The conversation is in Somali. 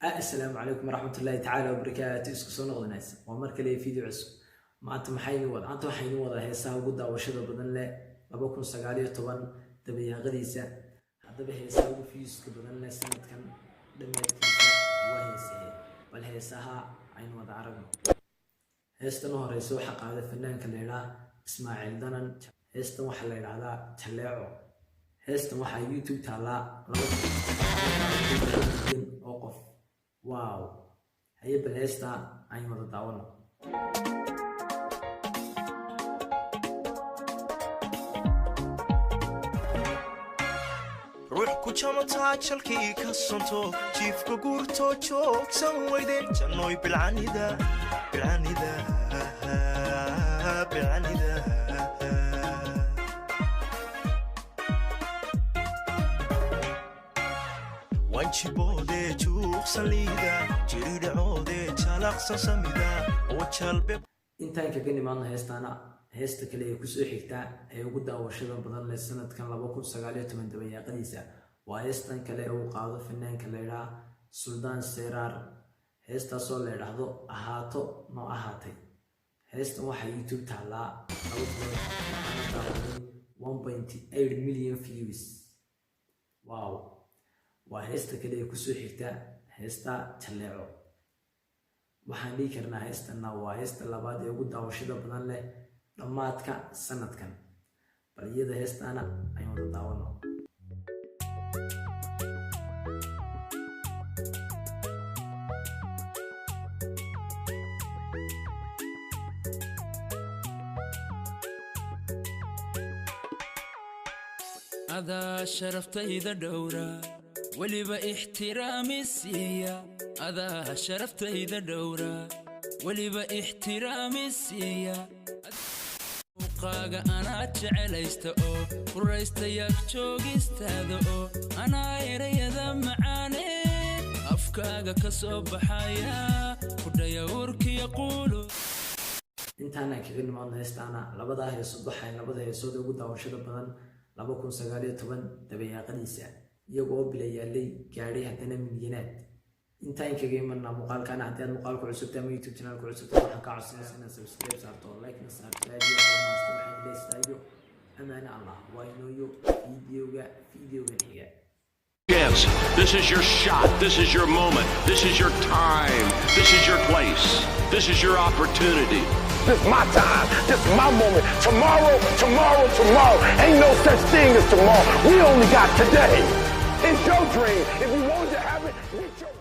السلام عليكم ورحمة الله تعالى وبركاته. اسكو سو نقد ناس ومرك لي فيديو عسب maanta waxaynu wada heesaha ugu daawashada badan leh 2019 dabayaaqadiisa hadaba heesaha ugu fiiska badan leh sanadkan dhameedkiisa waa heesaha bal heesaha aynu wada aragno. heestan horeyso waxa qaaday fanaanka leeyahay Ismaaciil Danan. heestan waxa la yiraahdaa Jaleeco. heestan waxa YouTube taala oo qof waaw haye bal heesta aynu wada daawano. ruux ku jamataa jalkii ka sonto jiifka guurto joogsan weyde jannoy bilcanida wanjiboode juuqsan liida jiridhacoode jalaqsan samida oo jalbe intaan kaga nimaadno heesta kale ee ku soo xigta ee ugu daawashada badan leh sanadkan 2019 dabayaaqadiisa waa heestan kale oo qaado fanaanka leeyahay Suldaan Seraar. heestaasoo la yiraahdo ahaato ma ahaatay. heestan waxa YouTube taala 1.8 million views. wow waa heesta kale ee ku soo xigta heesta Jaleeco. waxaan dhigi karnaa heestana waa heesta labaad ee ugu daawashada badan leh dhamaadka sanadkan. bal iyada heestana aynu wada daawano. هذا شرفتيدا دورا وليبا احترامي سيا. هذا شرفتيدا دورا وليبا احترامي سيا. قاقا أنا جعليست أو وريست يكجوغيستاذا أو أنا يريدا معاني أفكاقا كسوب حياة كدا يوركي يقولوا intaana kaga nimaadno heestaana labada heesood waxay labada heesood ugu daawashada badan 2019 dabayaaqadiisa iyagoo bilayaalay gaadhay haddana milyanaad. intaan kaga imanna muuqaalkana haddii aad muuqaalku cusubta ama YouTube channelku cusubta waxaan ka codsanayaa inaad subscribe saarto like na saarto radio amaana Allah waa inoo videoga xiga. Yes, this is your shot, this is your moment, this is your time, this is your place, this is your opportunity. This is my time, this is my moment. Tomorrow. Ain't no such thing as tomorrow. We only got today. It's your dream. If you want to have it, reach your